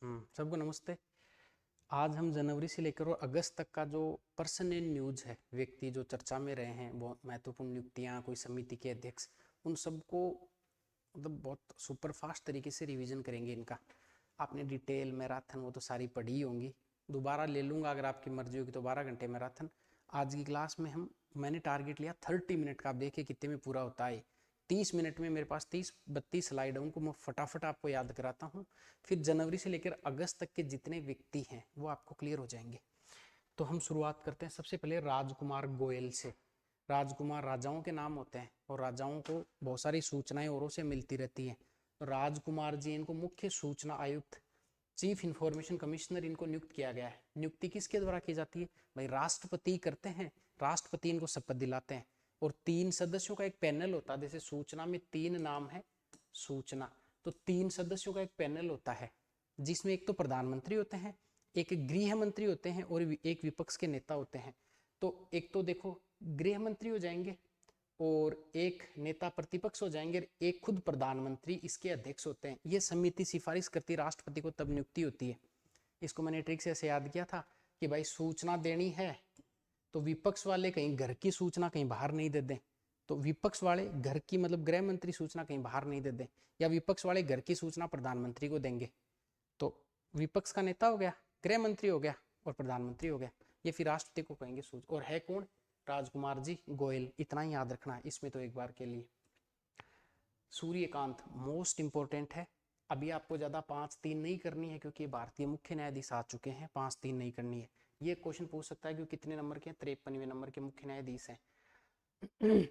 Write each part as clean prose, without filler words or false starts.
सबको नमस्ते। आज हम जनवरी से लेकर और अगस्त तक का जो पर्सन इन न्यूज है, व्यक्ति जो चर्चा में रहे हैं, बहुत महत्वपूर्ण नियुक्तियां, कोई समिति के अध्यक्ष, उन सबको मतलब बहुत सुपर फास्ट तरीके से रिवीजन करेंगे इनका। आपने डिटेल मैराथन वो तो सारी पढ़ी ही होंगी, दोबारा ले लूँगा अगर आपकी मर्जी होगी तो 12 घंटे मैराथन। आज की क्लास में मैंने टारगेट लिया 30 मिनट का, आप देखिए कितने में पूरा होता है। 30 मिनट में मेरे पास 30-32 स्लाइड है, उनको मैं फटाफट आपको याद कराता हूँ। फिर जनवरी से लेकर अगस्त तक के जितने व्यक्ति हैं वो आपको क्लियर हो जाएंगे। तो हम शुरुआत करते हैं सबसे पहले राजकुमार गोयल से। राजकुमार राजाओं के नाम होते हैं और राजाओं को बहुत सारी सूचनाएं औरों से मिलती रहती हैं। तो राजकुमार जी, इनको मुख्य सूचना आयुक्त, चीफ इंफॉर्मेशन कमिश्नर इनको नियुक्त किया गया है। नियुक्ति किसके द्वारा की जाती है भाई? राष्ट्रपति करते हैं, राष्ट्रपति इनको शपथ दिलाते हैं। और 3 सदस्यों का एक पैनल होता है, जैसे सूचना में 3 नाम है सूचना, तो 3 सदस्यों का एक पैनल होता है जिसमें एक तो प्रधानमंत्री होते हैं, एक गृह मंत्री होते हैं और एक विपक्ष के नेता होते हैं। तो एक तो देखो गृह मंत्री हो जाएंगे और एक नेता प्रतिपक्ष हो जाएंगे, एक खुद प्रधानमंत्री इसके अध्यक्ष होते हैं। ये समिति सिफारिश करती है राष्ट्रपति को, तब नियुक्ति होती है। इसको मैंने ट्रिक से ऐसे याद किया था कि भाई सूचना देनी है तो विपक्ष वाले कहीं घर की सूचना कहीं बाहर नहीं दे दें, तो विपक्ष वाले घर की मतलब गृह मंत्री सूचना कहीं बाहर नहीं दे दें, या विपक्ष वाले घर की सूचना प्रधानमंत्री को देंगे। तो विपक्ष का नेता हो गया, गृह मंत्री हो गया और प्रधानमंत्री हो गया। ये फिर राष्ट्रपति को कहेंगे और है कौन? राजकुमार जी गोयल। इतना ही याद रखना है इसमें तो एक बार के लिए। सूर्यकांत मोस्ट इंपोर्टेंट है। अभी आपको ज़्यादा 5-3 नहीं करनी है क्योंकि भारतीय मुख्य न्यायाधीश आ चुके हैं, 5-3 नहीं करनी है। ये क्वेश्चन पूछ सकता है कि कितने नंबर के हैं? 53वें नंबर के मुख्य न्यायाधीश हैं।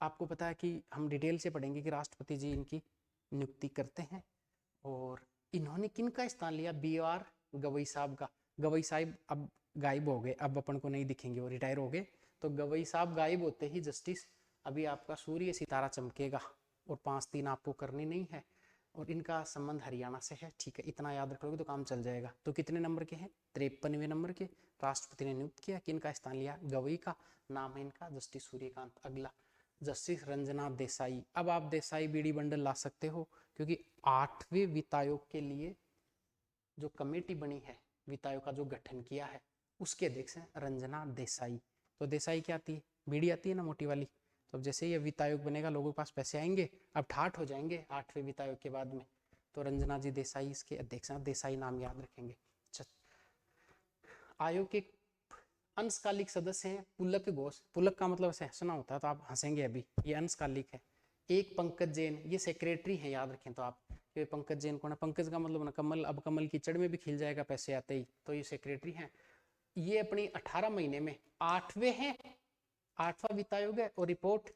आपको पता है कि हम डिटेल से पढ़ेंगे कि राष्ट्रपति जी इनकी नियुक्ति करते हैं। और इन्होंने किनका स्थान लिया? BR गवई साहब का। गवई साहब अब गायब हो गए, अब अपन को नहीं दिखेंगे, वो रिटायर हो गए। तो गवई साहब गायब होते ही जस्टिस अभी आपका सूर्य सितारा चमकेगा। और 5-3 आपको करनी नहीं है। और इनका संबंध हरियाणा से है, ठीक है, इतना याद रख लोगे तो काम चल जाएगा। तो कितने नंबर के हैं? 53वें नंबर के। राष्ट्रपति ने नियुक्त किया, किनका स्थान लिया? गवई का। नाम है इनका जस्टिस सूर्यकांत। अगला जस्टिस रंजना देसाई। अब आप देसाई बीडी बंडल ला सकते हो क्योंकि 8वें वित्त आयोग के लिए जो कमेटी बनी है, वित्त आयोग का जो गठन किया है, उसके अध्यक्ष हैं रंजना देसाई। तो देसाई क्या आती है? बीडी आती है ना, मोटी वाली। तो जैसे ये वित्त आयोग बनेगा, लोगों के पास पैसे आएंगे, अब ठाठ हो जाएंगे 8वें वित्त आयोग के बाद में। तो रंजना जी देसाई इसके अध्यक्ष हैं, देसाई नाम याद रखेंगे। आयोग के अंशकालिक सदस्य हैं पुलक घोष। पुलक का मतलब ऐसे हंसना होता है तो आप हंसेंगे अभी, ये अंशकालिक है। एक पंकज जैन, ये सेक्रेटरी हैं, याद रखें तो आप। ये पंकज जैन कौन है? पंकज का मतलब ना कमल, अब कमल कीचड़ में भी खिल जाएगा पैसे आते ही, तो ये सेक्रेटरी हैं। ये अपनी 18 महीने में 8वें हैं, 8वां वित्त आयोग है। और रिपोर्ट,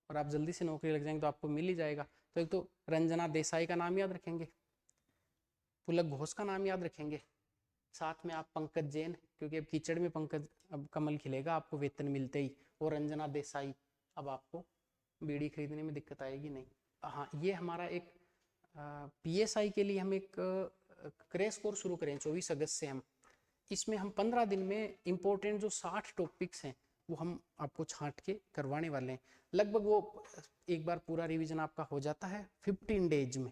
और आप जल्दी से नौकरी लग जाएंगे तो आपको मिल ही जाएगा। तो एक तो रंजना देसाई का नाम याद रखेंगे, पुलक घोष का नाम याद रखेंगे, साथ में आप पंकज जैन, क्योंकि अब कीचड़ में पंकज, अब कमल खिलेगा आपको वेतन मिलते ही। और रंजना देसाई, अब आपको बीड़ी खरीदने में दिक्कत आएगी नहीं। हाँ, ये हमारा एक PSI के लिए हम एक क्रैश कोर्स शुरू करें 24 अगस्त से। हम इसमें हम 15 दिन में इम्पोर्टेंट जो 60 टॉपिक्स हैं वो हम आपको छांट के करवाने वाले हैं। लगभग वो एक बार पूरा रिवीजन आपका हो जाता है 15 डेज में,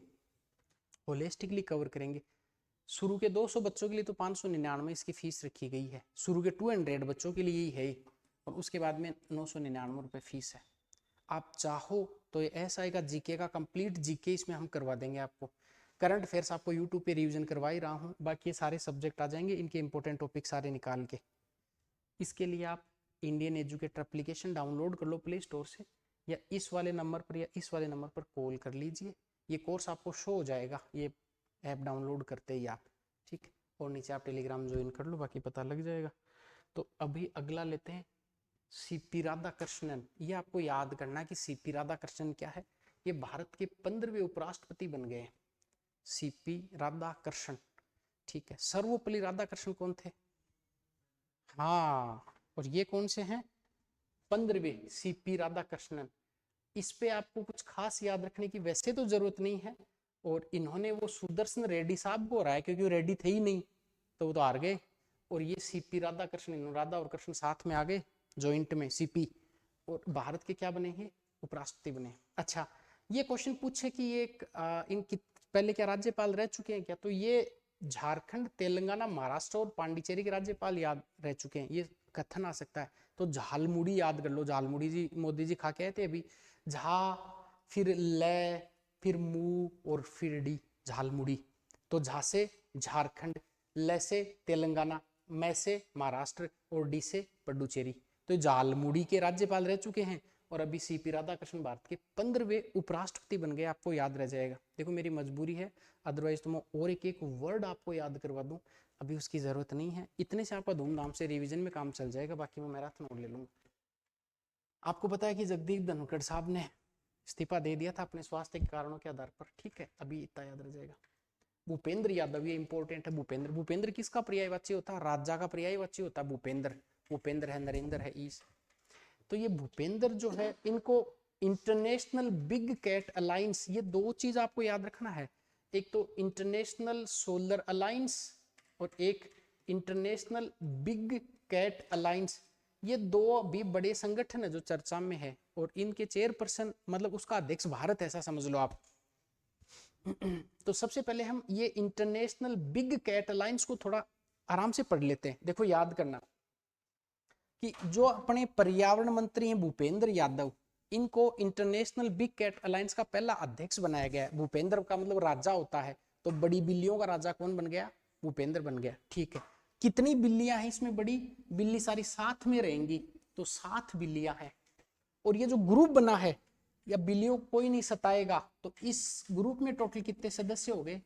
होलिस्टिकली कवर करेंगे। शुरू के 200 बच्चों के लिए तो 599 इसकी फीस रखी गई है, शुरू के 200 बच्चों के लिए ही है, और उसके बाद में 999 रुपये फीस है। आप चाहो तो SI का GK का कंप्लीट GK इसमें हम करवा देंगे आपको। करंट अफेयर्स आपको यूट्यूब पे रिवीजन करवा ही रहा हूँ, बाकी ये सारे सब्जेक्ट आ जाएंगे, इनके इंपॉर्टेंट टॉपिक सारे निकाल के। इसके लिए आप इंडियन एजुकेटर एप्लीकेशन डाउनलोड कर लो प्ले स्टोर से, या इस वाले नंबर पर या इस वाले नंबर पर कॉल कर लीजिए। ये कोर्स आपको शो हो जाएगा ये ऐप डाउनलोड करते ही आप, ठीक। और नीचे आप टेलीग्राम ज्वाइन कर लो, बाकी पता लग जाएगा। तो अभी अगला लेते हैं CP राधाकृष्णन। ये आपको याद करना है कि CP राधाकृष्णन क्या है। ये भारत के 15वें उपराष्ट्रपति बन गए हैं, CP राधाकृष्णन, ठीक है। सर्वपल्ली राधाकृष्णन कौन थे? हाँ, और ये कौन से हैं? 15वें CP राधाकृष्णन। इस पे आपको कुछ खास याद रखने की वैसे तो जरूरत नहीं है। और इन्होंने वो सुदर्शन रेड्डी साहब को हराया क्योंकि वो रेड्डी थे ही नहीं, तो वो तो हार गए। और ये CP राधाकृष्णन, राधा और कृष्ण साथ में आ गए जॉइंट में CP, और भारत के क्या बने हैं? उपराष्ट्रपति बने। अच्छा, ये क्वेश्चन पूछे कि ये इनकी पहले क्या राज्यपाल रह चुके हैं क्या? तो ये झारखंड, तेलंगाना, महाराष्ट्र और पांडिचेरी के राज्यपाल याद रह चुके हैं, ये कथन आ सकता है। तो झालमुड़ी याद कर लो, झालमुड़ी जी मोदी जी खा के आए थे अभी। झा, फिर ल, फिर मू और फिर डी, झालमुड़ी। तो झा से झारखंड, ल से तेलंगाना, मैं से महाराष्ट्र और डी से पुडुचेरी। तो झालमुड़ी के राज्यपाल रह चुके हैं। और अभी सीपी राधाकृष्णन भारत के 15वें उपराष्ट्रपति बन गए, आपको याद रह जाएगा। देखो मेरी मजबूरी है, अदरवाइज तो मैं और एक वर्ड आपको याद करवा दूं, अभी उसकी जरूरत नहीं है। इतने से आपका धूमधाम से रिवीजन में काम चल जाएगा, बाकी मैं मैराथन और ले लूंगा। आपको पता है कि जगदीप धनखड़ साहब ने इस्तीफा दे दिया था अपने स्वास्थ्य के कारणों के आधार पर, ठीक है, अभी इतना याद रह जाएगा। भूपेंद्र यादव, ये इंपॉर्टेंट है। भूपेंद्र, भूपेंद्र किसका पर्यायवाची होता है? राजा का पर्यायवाची होता है भूपेंद्र। भूपेंद्र है, नरेंद्र है, ईस। तो ये भूपेंद्र जो है, इनको इंटरनेशनल बिग कैट अलायंस, ये दो चीज आपको याद रखना है। एक तो इंटरनेशनल सोलर अलायंस और एक इंटरनेशनल बिग कैट अलायंस, ये दो अभी बड़े संगठन है जो चर्चा में है। और इनके चेयरपर्सन, मतलब उसका अध्यक्ष भारत, ऐसा समझ लो आप। तो सबसे पहले हम ये इंटरनेशनल बिग कैट अलायंस को थोड़ा आराम से पढ़ लेते हैं। देखो याद करना कि जो अपने पर्यावरण मंत्री हैं भूपेंद्र यादव, इनको इंटरनेशनल बिग कैट अलायंस का पहला अध्यक्ष बनाया गया है। भूपेंद्र का मतलब राजा होता है, तो बड़ी बिल्लियों का राजा कौन बन गया? भूपेंद्र बन गया, ठीक है। कितनी बिल्लियां हैं इसमें? बड़ी बिल्ली सारी साथ में रहेंगी, तो 7 बिल्लियां हैं। और ये जो ग्रुप बना है, या बिल्लियों को कोई नहीं सताएगा, तो इस ग्रुप में टोटल कितने सदस्य हो गए?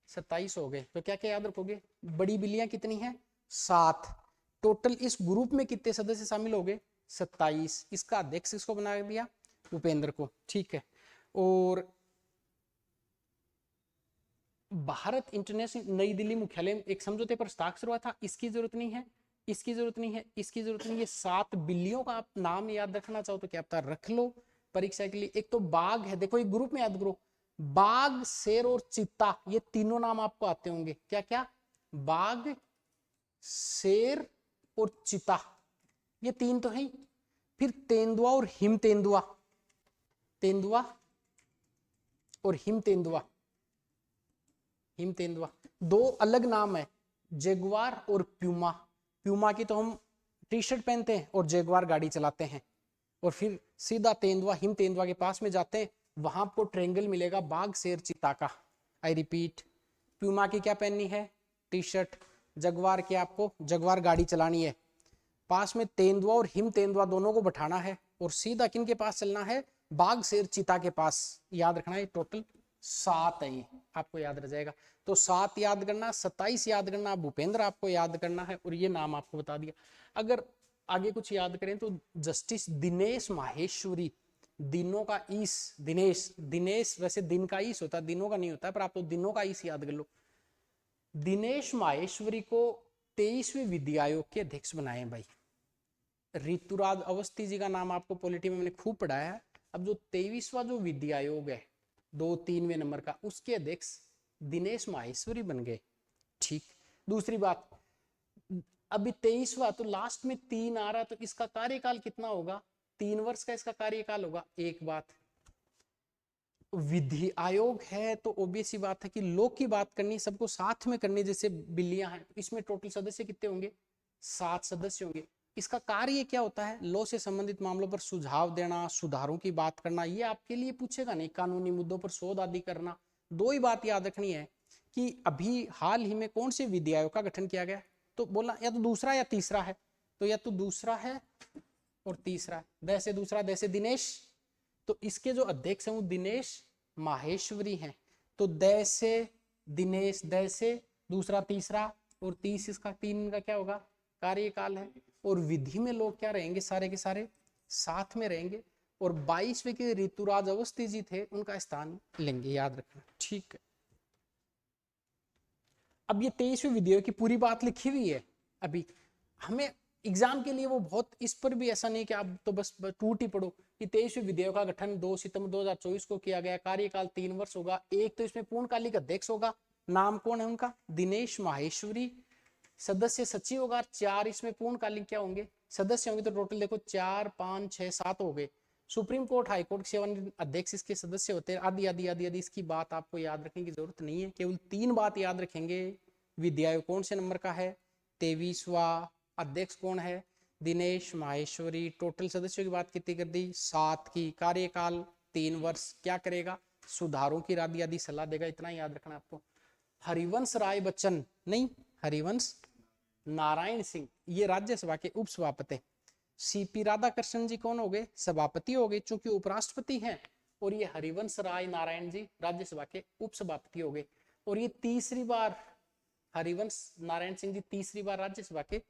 27 हो गए। तो क्या क्या याद रखोगे? बड़ी बिल्लियां कितनी हैं? 7। टोटल इस ग्रुप में कितने सदस्य शामिल हो गए? 27। इसका अध्यक्ष किसको बना दिया? भूपेंद्र को, ठीक है। और भारत इंटरनेशनल नई दिल्ली मुख्यालय में एक समझौते पर हस्ताक्षर हुआ था। इसकी जरूरत नहीं है, इसकी जरूरत नहीं है, इसकी जरूरत नहीं है। 7 बिल्लियों का आप नाम याद रखना चाहो तो क्या पता रख लो परीक्षा के लिए। एक तो बाघ है, देखो एक ग्रुप में याद करो, बाघ, शेर और चीता, ये तीनों नाम आपको आते होंगे। क्या क्या? बाघ, शेर और चीता, ये 3 तो है। फिर तेंदुआ और हिम तेंदुआ, तेंदुआ और हिम तेंदुआ, हिम तेंदुआ, 2 अलग नाम है, जगुआर और प्यूमा। प्यूमा की तो हम टी शर्ट पहनते हैं और जगुआर गाड़ी चलाते हैं। और फिर सीधा तेंदुआ, हिम तेंदुआ के पास में जाते हैं, वहां आपको ट्रेंगल मिलेगा बाघ, शेर, चीता का। आई रिपीट, प्यूमा की क्या पहननी है? T shirt. जगुआर की आपको जगुआर गाड़ी चलानी है। पास में तेंदुआ और हिम तेंदुआ दोनों को बैठाना है, और सीधा किन के पास चलना है? बाघ, शेर, चीता के पास। याद रखना है टोटल 7 है, आपको याद रह जाएगा। तो 7 याद करना, 27 याद करना, भूपेंद्र आपको याद करना है, और ये नाम आपको बता दिया। अगर आगे कुछ याद करें तो जस्टिस दिनेश माहेश्वरी, दिनों का ईस, दिनेश, दिनेश वैसे दिन का ईस होता है, दिनों का नहीं होता, पर आप तो दिनों का ईस याद कर लो। दिनेश माहेश्वरी को 23वें विधि आयोग के अध्यक्ष बनाए भाई। ऋतुराज अवस्थी जी का नाम आपको पॉलिटी में मैंने खूब पढ़ाया है। अब जो 23वां जो विधि आयोग है 2-3वें नंबर का, उसके अध्यक्ष दिनेश माहेश्वरी बन गए, ठीक। दूसरी बात, अभी 23वां, तो लास्ट में 3 आ रहा, तो इसका कार्यकाल कितना होगा? 3 वर्ष का इसका कार्यकाल होगा। एक बात, विधि आयोग है तो ऑब्वियस सी बात है कि लॉ की बात करनी, सबको साथ में करनी, जैसे बिल्लियां हैं, इसमें टोटल सदस्य कितने होंगे? 7 सदस्य होंगे। इसका कार्य क्या होता है? लॉ से संबंधित मामलों पर सुझाव देना, सुधारों की बात करना, ये आपके लिए पूछेगा नहीं, कानूनी मुद्दों पर शोध आदि करना। 2 ही बात याद रखनी है कि अभी हाल ही में कौन से विधि आयोग का गठन किया गया, तो बोला या तो दूसरा या तीसरा है, तो या तो दूसरा है और तीसरा है। दैसे दूसरा, दैसे दिनेश, तो इसके जो अध्यक्ष हैं वो दिनेश माहेश्वरी हैं। तो दैसे दिनेश, दैसे दूसरा, तीसरा, और 30 इसका 3 का क्या होगा? कार्यकाल है। और विधि में लोग क्या रहेंगे? सारे के सारे साथ में रहेंगे। और 22वें के ऋतुराज अवस्थी जी थे, उनका स्थान लेंगे, याद रखना, ठीक है। अब ये 23वें विधि की पूरी बात लिखी हुई है। अभी हमें एग्जाम के लिए वो बहुत, इस पर भी ऐसा नहीं कि आप तो बस टूट ही पड़ो कि 23वें विधेयक का गठन 2 सितंबर 2024 को किया गया, कार्यकाल 3 वर्ष होगा। एक तो इसमें पूर्णकालिक अध्यक्ष होगा, नाम कौन है उनका? दिनेश माहेश्वरी। सदस्य सचिव होगा, 4 इसमें पूर्णकालिक क्या होंगे? सदस्य होंगे। तो टोटल देखो 4, 5, 6, 7 हो गए। सुप्रीम कोर्ट, हाई कोर्ट के सेवानिवृत्त अध्यक्ष इसके सदस्य होते हैं, आदि आदि आदि आदि। इसकी बात आपको याद रखने की जरूरत नहीं है, केवल 3 बात याद रखेंगे। विधि आयोग कौन से नंबर का है, 23वां, अध्यक्ष कौन है, दिनेश माहेश्वरी। टोटल सदस्यों की बात कितनी कर दी, 7 की। कार्यकाल 3 वर्ष, क्या करेगा, सुधारों की आदि आदि सलाह देगा, इतना याद रखना आपको। हरिवंश राय बच्चन नहीं, हरिवंश नारायण सिंह, ये राज्यसभा के उपसभापति। सीपी राधाकृष्णन जी कौन हो गए, सभापति हो गए, चूंकि उपराष्ट्रपति हैं। और ये हरिवंश राय नारायण जी राज्यसभा के उपसभापति हो गए। और ये तीसरी बार, हरिवंश नारायण सिंह जी तीसरी बार राज्यसभा के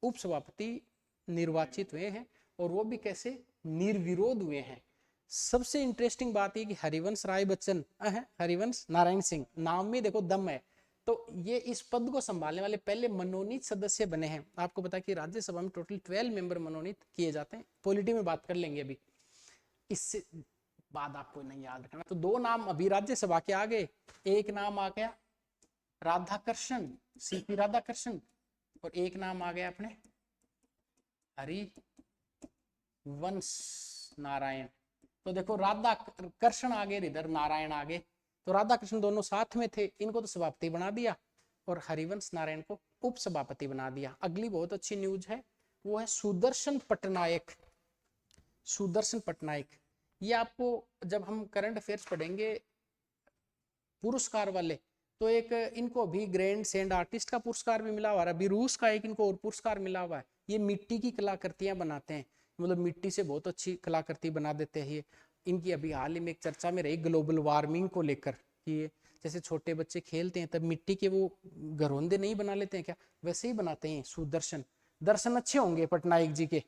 उपसभापति निर्वाचित हुए हैं, और वो भी कैसे, निर्विरोध हुए हैं। सबसे इंटरेस्टिंग बात ये कि हरिवंश राय बच्चन है, हरिवंश नारायण सिंह, नाम में देखो दम है। तो ये इस पद को संभालने वाले पहले मनोनीत सदस्य बने हैं। आपको पता है कि राज्यसभा में टोटल 12 मेंबर मनोनीत किए जाते हैं। पॉलिटी में बात कर लेंगे अभी, इससे बाद आपको नहीं याद रखना। तो 2 नाम अभी राज्यसभा के आ गए। एक नाम आ गया राधाकृष्णन, सीपी राधाकृष्णन, और एक नाम आ गया अपने हरिवंश नारायण। तो देखो राधाकृष्ण आगे, इधर नारायण आगे, तो राधाकृष्ण दोनों साथ में थे, इनको तो सभापति बना दिया और हरिवंश नारायण को उपसभापति बना दिया। अगली बहुत अच्छी न्यूज है, वो है सुदर्शन पटनायक। सुदर्शन पटनायक, ये आपको जब हम करंट अफेयर्स पढ़ेंगे पुरस्कार वाले, तो एक इनको भी ग्रैंड सेंड आर्टिस्ट का पुरस्कार भी मिला हुआ है। अभी रूस का एक इनको और पुरस्कार मिला हुआ है। ये मिट्टी की कलाकृतियां बनाते हैं, मतलब मिट्टी से बहुत अच्छी कलाकृति बना देते हैं ये। इनकी अभी हाल ही में एक चर्चा में रही ग्लोबल वार्मिंग को लेकर, कि जैसे छोटे बच्चे खेलते हैं तब मिट्टी के वो घरौंदे नहीं बना लेते हैं क्या, वैसे ही बनाते हैं सुदर्शन। दर्शन अच्छे होंगे पटनायक जी के।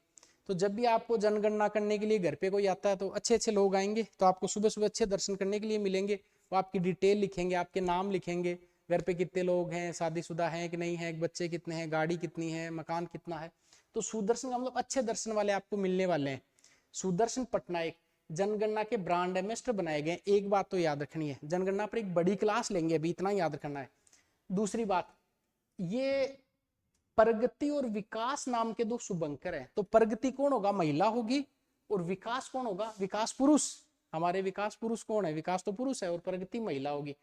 तो जब भी आपको जनगणना करने के लिए घर पे कोई आता है तो अच्छे अच्छे लोग आएंगे, तो आपको सुबह सुबह अच्छे दर्शन करने के लिए मिलेंगे। वो आपकी डिटेल लिखेंगे, आपके नाम लिखेंगे, घर पे कितने लोग हैं, शादीशुदा हैं कि नहीं है, बच्चे कितने हैं, गाड़ी कितनी है, मकान कितना है। तो सुदर्शन का मतलब अच्छे दर्शन वाले आपको मिलने वाले हैं। सुदर्शन पटनायक जनगणना के ब्रांड एम्बेसडर बनाए गए। एक बात तो याद रखनी है, जनगणना पर एक बड़ी क्लास लेंगे अभी, इतना याद रखना है। दूसरी बात, ये प्रगति और विकास नाम के 2 शुभंकर हैं। तो प्रगति कौन होगा, महिला होगी, और विकास कौन होगा, विकास पुरुष। हमारे विकास पुरुष कौन है, विकास तो पुरुष है, और प्रगति महिला होगी।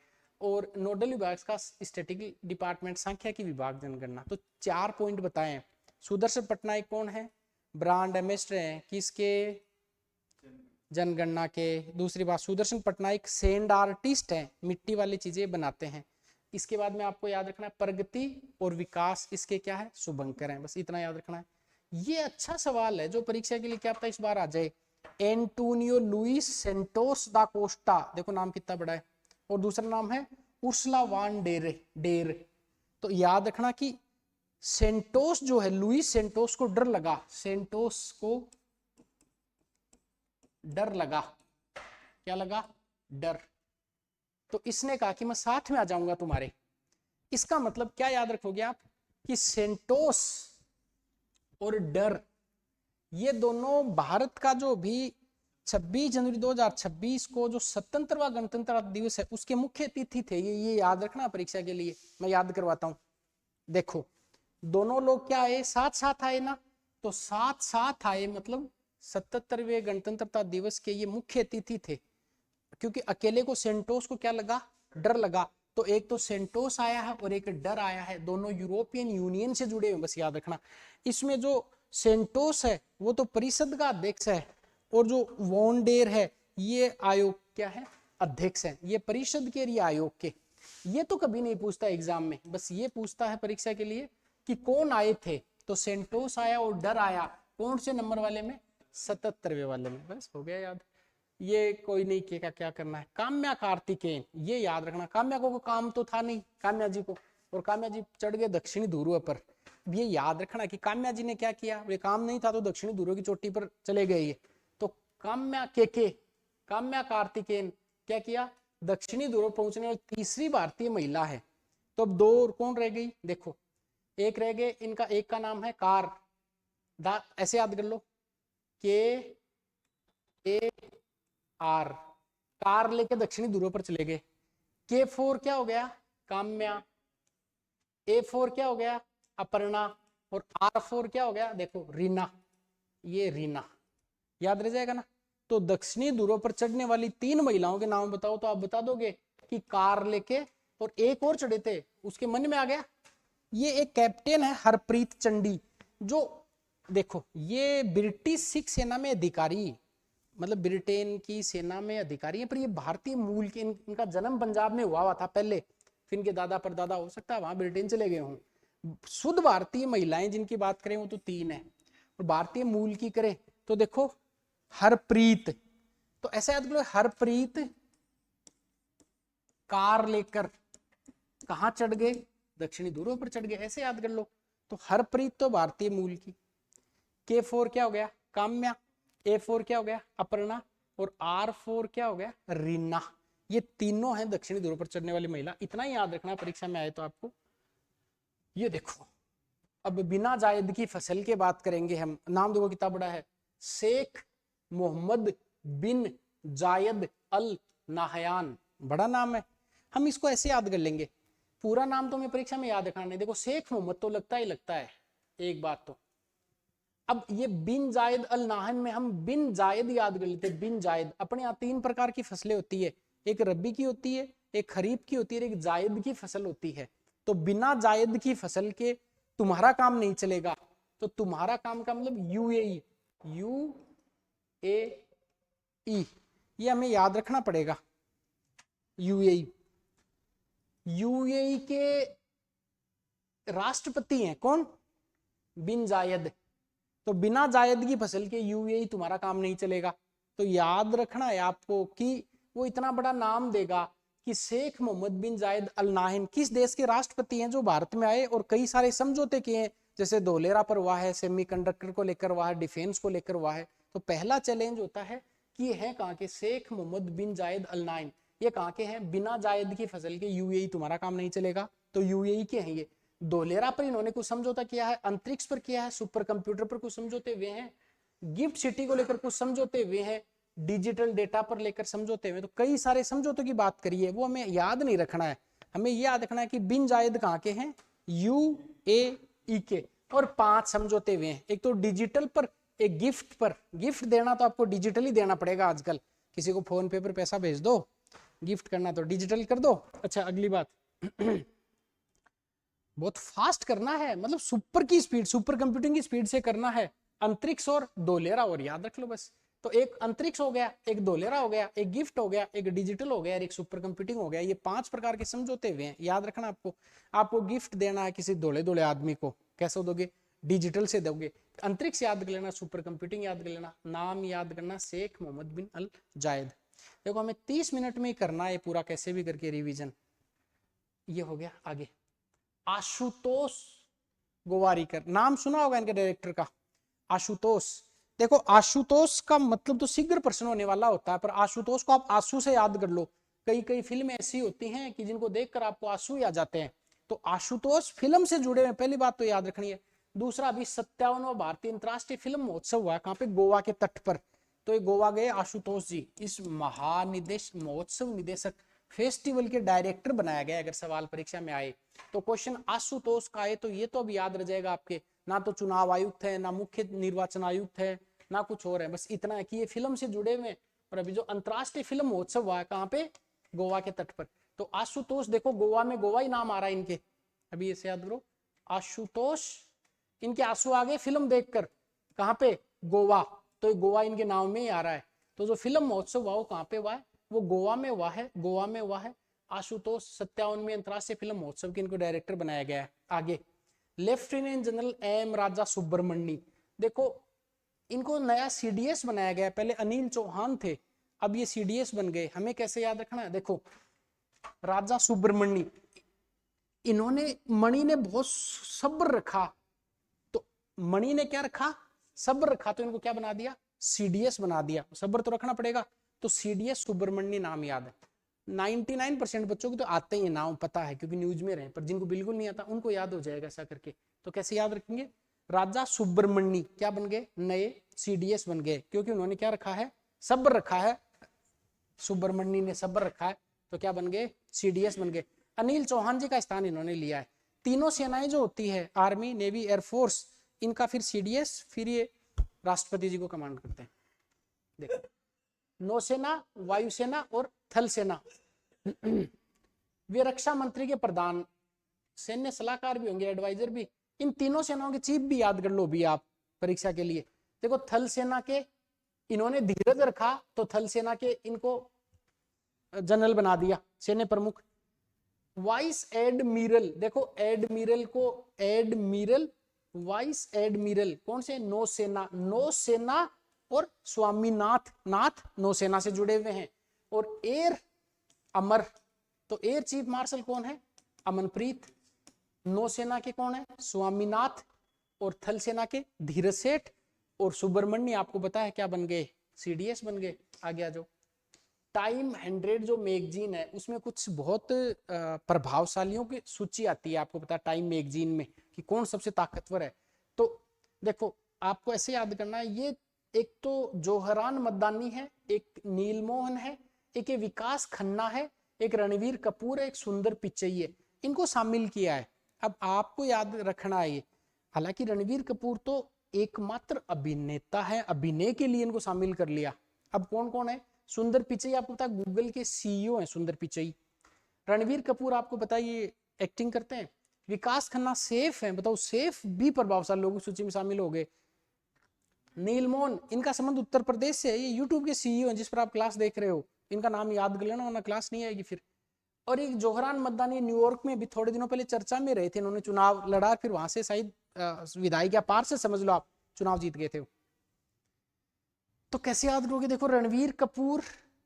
और नोडल विभाग का स्टैटिस्टिकल डिपार्टमेंट सांख्यिकी विभाग जनगणना। तो 4 पॉइंट बताएं। सुदर्शन पटनायक कौन है, ब्रांड एम्बेसडर हैं किसके, जनगणना के। दूसरी बात, सुदर्शन पटनायक सेंड आर्टिस्ट हैं, मिट्टी वाली चीजें बनाते हैं। इसके बाद में आपको याद रखना है प्रगति और विकास इसके क्या है, शुभंकर हैं। बस इतना याद रखना है। ये अच्छा सवाल है जो परीक्षा के लिए क्या पता इस बार आ जाए। एंटोनियो लुइस सेंटोस दा कोस्टा, देखो नाम कितना बड़ा है। और दूसरा नाम है उर्सुला वान डेर। तो याद रखना कि सेंटोस जो है, लुइस सेंटोस को डर लगा, सेंटोस को डर लगा, क्या लगा, डर। तो इसने कहा कि मैं साथ में आ जाऊंगा तुम्हारे। इसका मतलब क्या याद रखोगे आप, कि सेंटोस और डर, ये दोनों भारत का जो भी 26 जनवरी 2026 को जो स्वतंत्रता गणतंत्र दिवस है उसके मुख्य अतिथि थे। ये याद रखना परीक्षा के लिए, मैं याद करवाता हूं। देखो दोनों लोग क्या आए, साथ साथ आए ना, तो साथ साथ आए, मतलब 77वें गणतंत्रता दिवस के ये मुख्य अतिथि थे। क्योंकि अकेले को सेंटोस को क्या लगा, डर लगा। तो एक तो सेंटोस आया है और एक डर आया है, दोनों यूरोपियन यूनियन से जुड़े हुए, बस याद रखना। इसमें जो सेंटोस है वो तो परिषद का अध्यक्ष है, और जो वॉन्डेर है ये आयोग क्या है, अध्यक्ष है। ये परिषद के, ये आयोग के। ये तो कभी नहीं पूछता एग्जाम में, बस ये पूछता है परीक्षा के लिए कि कौन आए थे। तो सेंटोस आया और डर आया, कौन से नंबर वाले में, 77वें वाले में। बस हो गया याद। ये कोई नहीं किया, क्या करना है। काम्या कार्तिकेयन, ये याद रखना। काम्या को काम तो था नहीं काम्या जी को, और काम्या जी चढ़ गए दक्षिणी ध्रुव पर। ये याद रखना कि काम्या जी ने क्या किया, वे काम नहीं था तो दक्षिणी ध्रुव की चोटी पर चले गए ये। तो काम्या काम्या कार्तिकेयन क्या किया, दक्षिणी ध्रुव पहुंचने वाली तीसरी भारतीय महिला है। तो अब 2 और कौन रह गई, देखो एक रह गए इनका, एक का नाम है कार, ऐसे याद कर लो, के ए आर, कार लेके दक्षिणी ध्रुव पर चले गए। K4 क्या हो गया, काम्या। A4 क्या हो गया, अपर्णा। और R4 क्या हो गया, देखो रीना। ये रीना याद रह जाएगा ना। तो दक्षिणी ध्रुव पर चढ़ने वाली 3 महिलाओं के नाम बताओ, तो आप बता दोगे कि कार लेके और एक और चढ़े थे, उसके मन में आ गया। ये एक कैप्टन है हरप्रीत चंडी, जो देखो ये ब्रिटिश सिख सेना में अधिकारी, मतलब ब्रिटेन की सेना में अधिकारी है, पर ये भारतीय मूल के, इनका जन्म पंजाब में हुआ था पहले, फिर इनके दादा परदादा हो सकता है वहां ब्रिटेन चले गए हों। शुद्ध भारतीय महिलाएं जिनकी बात करें वो तो 3 है, और भारतीय मूल की करें तो देखो हरप्रीत, तो ऐसे याद करो हरप्रीत कार लेकर कहां चढ़ गए, दक्षिणी ध्रुव पर चढ़ गए, ऐसे याद कर लो। तो हरप्रीत तो भारतीय मूल की। K4 क्या हो गया, काम्या। A4 क्या हो गया, अपर्णा। और R4 क्या हो गया, रीना। ये तीनों हैं दक्षिणी ध्रुव पर चढ़ने वाली महिला। इतना ही याद रखना परीक्षा में आए तो आपको। ये देखो अब बिना जायद की फसल के बात करेंगे हम। नाम देखो कितना बड़ा है, शेख मोहम्मद बिन जायद अल नाहयान, बड़ा नाम है। हम इसको ऐसे याद कर लेंगे, पूरा नाम तो हमें परीक्षा में याद रखना नहीं। देखो शेख मोहम्मद तो लगता ही लगता है एक बात तो। अब ये बिन जायद अल नाहन में हम बिन जायद याद कर लेते हैं। बिन जायद, अपने यहाँ 3 प्रकार की फसलें होती है, एक रबी की होती है, एक खरीफ की होती है, एक जायद की फसल होती है। तो बिना जायद की फसल के तुम्हारा काम नहीं चलेगा। तो तुम्हारा काम का मतलब यूएई, यूएई, ये हमें याद रखना पड़ेगा। यूएई, यूएई के राष्ट्रपति हैं कौन, बिन जायद। तो बिना जायद की फसल के यूएई तुम्हारा काम नहीं चलेगा। तो याद रखना है आपको कि वो इतना बड़ा नाम देगा कि शेख मोहम्मद बिन जायद अल नाहयान किस देश के राष्ट्रपति हैं, जो भारत में आए और कई सारे समझौते किए हैं, जैसे धोलेरा पर हुआ है, सेमीकंडक्टर को लेकर हुआ है, डिफेंस को लेकर हुआ है। तो पहला चैलेंज होता है कि ये है कहाँ के, शेख मोहम्मद बिन जायद अल नाहयान, ये कहाँ के हैं, बिना जायद की फसल के यूएई तुम्हारा काम नहीं चलेगा। तो यूएई के हैं ये। धोलेरा पर इन्होंने कुछ समझौता किया है, अंतरिक्ष पर किया है, सुपर कंप्यूटर पर कुछ समझौते हुए हैं, गिफ्ट सिटी को लेकर कुछ समझौते हुए हैं, डिजिटल डेटा पर लेकर समझौते हुए। तो कई सारे समझौतों की बात करिए, वो हमें याद नहीं रखना है। हमें ये याद रखना है कि बिन जायद कहाँ के हैं, यूएई के। और 5 समझौते हुए हैं, एक तो डिजिटल पर, एक गिफ्ट पर। गिफ्ट देना तो आपको डिजिटली देना पड़ेगा आजकल, किसी को फोन पे पर पैसा भेज दो, गिफ्ट करना तो डिजिटल कर दो। अच्छा अगली बात बहुत फास्ट करना है, मतलब सुपर की स्पीड, सुपर कंप्यूटिंग की स्पीड से करना है। अंतरिक्ष और धोलेरा, और याद रख लो बस। तो एक अंतरिक्ष हो गया, एक धोलेरा हो गया, एक गिफ्ट हो गया, एक डिजिटल हो गया, एक सुपर कंप्यूटिंग हो गया। ये 5 प्रकार के समझौते हुए हैं, याद रखना आपको। आपको गिफ्ट देना है किसी धोले धोले आदमी को, कैसे दोगे, डिजिटल से दोगे। अंतरिक्ष याद कर लेना, सुपर कंप्यूटिंग याद कर लेना, नाम याद करना शेख मोहम्मद बिन अल जायद। देखो हमें 30 मिनट में ही करना है पूरा, कैसे भी करके रिवीजन। ये हो गया। आगे आशुतोष गोवारीकर, नाम सुना होगा इनके डायरेक्टर का, आशुतोष। देखो आशुतोष का मतलब तो शीघ्र प्रश्न होने वाला होता है, पर आशुतोष को आप आंसू से याद कर लो। कई कई फिल्में ऐसी होती हैं कि जिनको देखकर आपको आंसू आ जाते हैं। तो आशुतोष फिल्म से जुड़े हुए, पहली बात तो याद रखनी है। दूसरा, अभी 57वां भारतीय अंतरराष्ट्रीय फिल्म महोत्सव हुआ, कहाँ पे, गोवा के तट पर। तो ये गोवा गए आशुतोष जी, इस महानिदेश महोत्सव निदेशक फेस्टिवल के डायरेक्टर बनाया गया। अगर सवाल परीक्षा में आए तो क्वेश्चन आशुतोष का है, तो ये तो अब याद रह जाएगा आपके। ना तो चुनाव आयुक्त है, ना मुख्य निर्वाचन आयुक्त है, ना कुछ और है, बस इतना है कि ये फिल्म से जुड़े हुए। और अभी जो अंतरराष्ट्रीय फिल्म महोत्सव हुआ है कहाँ पे, गोवा के तट पर। तो आशुतोष देखो, गोवा में गोवा ही नाम आ रहा है इनके, अभी इसे याद करो, आशुतोष। इनके आंसू आ गए फिल्म देखकर, कहाँ पे, गोवा। तो गोवा इनके नाम में ही आ रहा है। तो जो फिल्म महोत्सव हुआ वो कहाँ पे हुआ है, वो गोवा में हुआ है, गोवा में हुआ है। आशुतोष 57वें अंतरराष्ट्रीय फिल्म महोत्सव के इनको डायरेक्टर बनाया गया है। आगे लेफ्टिनेंट जनरल एम राजा सुब्रमण्यम, देखो इनको नया सीडीएस बनाया गया। पहले अनिल चौहान थे, अब ये सीडीएस बन गए। हमें कैसे याद रखना है, देखो राजा सुब्रमण्यम, इन्होंने, मणि ने बहुत सब्र रखा, तो मणि ने क्या रखा, सब्र रखा, तो इनको क्या बना दिया, सीडीएस बना दिया। सब्र तो रखना पड़ेगा, तो सीडीएस सुब्रमण्यम नाम याद है। 99% बच्चों को तो आते ही नाम पता है क्योंकि न्यूज में रहे, पर जिनको बिल्कुल नहीं आता उनको याद हो जाएगा ऐसा करके। तो कैसे याद रखेंगे, राजा सुब्रमण्यम क्या बन गए, नए सीडीएस बन गए, क्योंकि उन्होंने क्या रखा है, सब्र रखा है। सुब्रमण्यम ने सब्र रखा है, तो क्या बन गए, सीडीएस बन गए। अनिल चौहान जी का स्थान इन्होंने लिया है। तीनों सेनाएं जो होती है, आर्मी, नेवी, एयरफोर्स, इनका फिर सीडीएस, फिर ये राष्ट्रपति जी को कमांड करते हैं। देखो नौसेना, वायुसेना और थल सेना। वे रक्षा मंत्री के प्रधान, सैन्य सलाहकार भी होंगे, एडवाइजर भी। इन तीनों सेनाओं के चीफ भी याद कर लो भी आप परीक्षा के लिए। देखो थल सेना के इन्होंने धीरज रखा तो थल सेना के इनको जनरल बना दिया, सैन्य प्रमुख। वाइस एडमिरल, देखो एडमिरल को एडमिरल, वाइस एडमिरल कौन से, नौसेना, नौसेना और स्वामीनाथ, नाथ नौसेना से जुड़े हुए हैं। और एयर अमर, तो एयर चीफ मार्शल कौन है, अमनप्रीत। नौसेना के कौन है, स्वामीनाथ। और थल सेना के धीरज सेठ। और सुब्रमण्य आपको पता है क्या बन गए, सीडीएस बन गए। आगे आ जाओ। टाइम 100 जो मैगजीन है उसमें कुछ बहुत प्रभावशालियों की सूची आती है, आपको पता है टाइम मैगजीन में कि कौन सबसे ताकतवर है। तो देखो आपको ऐसे याद करना है, ये एक तो जोहरान मद्दानी है, एक नीलमोहन है, एक विकास खन्ना है, एक रणवीर कपूर है, एक सुंदर पिचई है। इनको शामिल किया है। अब आपको याद रखना है ये, हालांकि रणवीर कपूर तो एकमात्र अभिनेता है, अभिनय के लिए इनको शामिल कर लिया। अब कौन कौन है, सुंदर पिचई आपको पता है गूगल के सीईओ हैं सुंदर पिचई। रणवीर कपूर आपको पता है ये एक्टिंग करते हैं। विकास खन्ना सेफ है, बताओ सेफ भी प्रभावशाली लोगों की सूची में शामिल हो गए। नीलमोहन, इनका संबंध उत्तर प्रदेश से है, ये यूट्यूब के सीईओ हैं जिस पर आप क्लास देख रहे हो, इनका नाम याद कर लेना वरना क्लास नहीं आएगी फिर। और एक जोहरान मद्दानी न्यूयॉर्क में भी थोड़े दिनों पहले चर्चा में रहे थे, इन्होंने चुनाव लड़ा, फिर वहां से शायद विधायक या पार से समझ लो आप चुनाव जीत गए थे। तो कैसे याद करोगे, देखो रणवीर कपूर,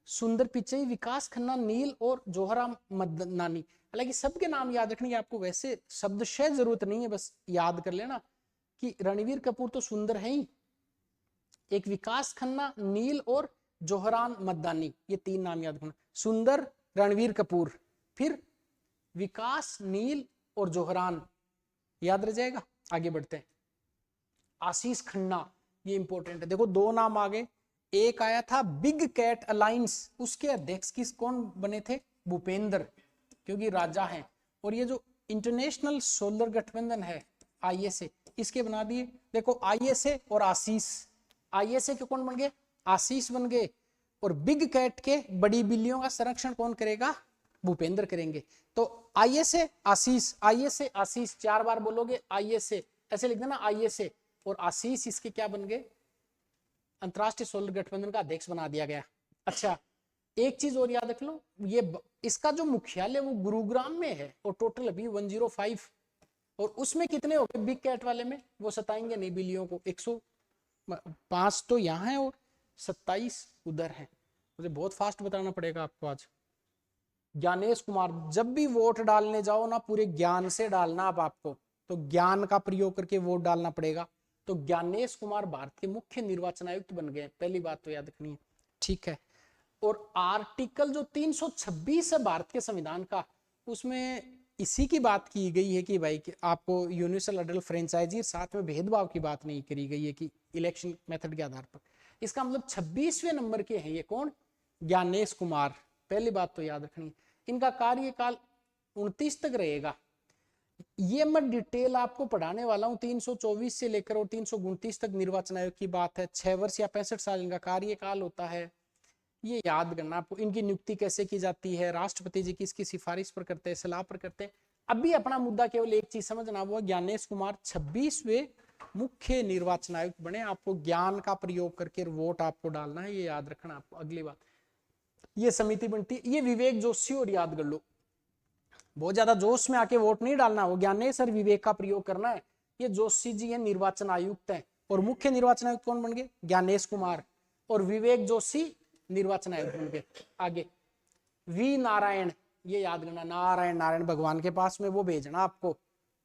सुंदर पिचई, विकास खन्ना, नील और जोहरान मद्दानी। हालांकि सबके नाम याद रखने की आपको वैसे शब्दशः जरूरत नहीं है, बस याद कर लेना कि रणवीर कपूर तो सुंदर है ही, एक विकास खन्ना, नील और जोहरान मद्दानी, ये तीन नाम याद रखना। सुंदर, रणवीर कपूर, फिर विकास, नील और जोहरान, याद रह जाएगा। आगे बढ़ते हैं। आशीष खन्ना, ये इंपॉर्टेंट है। देखो दो नाम आगे, एक आया था बिग कैट अलायंस, उसके अध्यक्ष किस कौन बने थे, भूपेंद्र, क्योंकि राजा हैं। और ये जो इंटरनेशनल सोलर गठबंधन है आईएसए, इसके बना दिए। देखो आईएसए और आशीष, आईएसए के कौन बन गए, आशीष बन गए। और बिग कैट के, बड़ी बिल्लियों का संरक्षण कौन करेगा, भूपेंद्र करेंगे। तो आईएसए आशीष, आईएसए आशीष, 4 बार बोलोगे आईएसए, ऐसे लिख देना आईएसए। और आशीष इसके क्या बन गए, अंतरराष्ट्रीय सोलर गठबंधन का अध्यक्ष बना दिया गया। अच्छा एक चीज और याद रख लो, ये इसका जो मुख्यालय वो गुरुग्राम में है, और टोटल अभी 105, और उसमें कितने हो गए बिग कैट वाले में, वो सताएंगे नहीं बिल्लियों को, 105 तो यहाँ है और 27 उधर है। मुझे बहुत फास्ट बताना पड़ेगा आपको आज। ज्ञानेश कुमार, जब भी वोट डालने जाओ ना पूरे ज्ञान से डालना, अब आपको तो ज्ञान का प्रयोग करके वोट डालना पड़ेगा। तो ज्ञानेश कुमार भारत के मुख्य निर्वाचन आयुक्त बन गए, पहली बात तो याद रखनी है, ठीक है। और आर्टिकल जो 326 है भारत के संविधान का, उसमें इसी की बात की गई है कि भाई कि आपको यूनिवर्सल अडल्ट फ्रेंचाइजी, साथ में भेदभाव की बात नहीं करी गई है कि इलेक्शन मेथड के आधार पर। इसका मतलब 26वें नंबर के हैं ये कौन, ज्ञानेश कुमार, पहली बात तो याद रखनी है। इनका कार्यकाल 29 तक रहेगा। ये मैं डिटेल आपको पढ़ाने वाला हूं, 324 से लेकर और 329 तक निर्वाचन आयोग की बात है। 6 वर्ष या 65 साल इनका कार्यकाल होता है, ये याद करना आपको। इनकी नियुक्ति कैसे की जाती है, राष्ट्रपति जी किसकी सिफारिश पर करते हैं, सलाह पर करते हैं। अभी अपना मुद्दा केवल एक चीज समझना, वो ज्ञानेश कुमार 26वें मुख्य निर्वाचन आयुक्त बने। आपको ज्ञान का प्रयोग करके वोट आपको डालना है, ये याद रखना आपको। अगली बात, ये समिति बनती है, ये विवेक जोशी, और याद कर लो बहुत ज्यादा जोश में आके वोट नहीं डालना, वो ज्ञानेश और विवेक का प्रयोग करना है। ये जोशी जी है, निर्वाचन आयुक्त है। और मुख्य निर्वाचन आयुक्त कौन बन गए, ज्ञानेश कुमार, और विवेक जोशी निर्वाचन आयुक्त बन गए। आगे वी नारायण, ये याद करना, नारायण नारायण भगवान के पास में वो भेजना आपको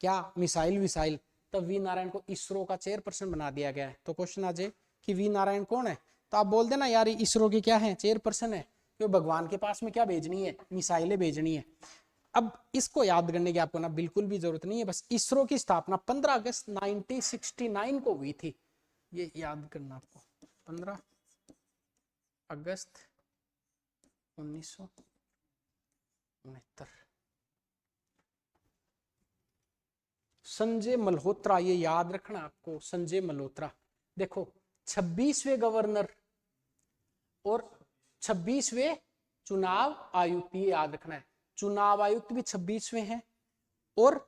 क्या, मिसाइल विसाइल। तब वी नारायण को इसरो का चेयरपर्सन बना दिया गया है। तो क्वेश्चन आ जाए कि वी नारायण कौन है, तो आप बोल देना यार इसरो के क्या है, चेयरपर्सन है, क्यों भगवान के पास में क्या भेजनी है, मिसाइलें भेजनी है। अब इसको याद करने की आपको ना बिल्कुल भी जरूरत नहीं है, बस इसरो की स्थापना 15 अगस्त 1969 को हुई थी, ये याद करना आपको। 15 अगस्त 1969। संजय मल्होत्रा, ये याद रखना आपको, संजय मल्होत्रा। देखो 26वें गवर्नर और 26वें चुनाव आयुक्त, ये याद रखना है। चुनाव आयुक्त भी 26वें हैं और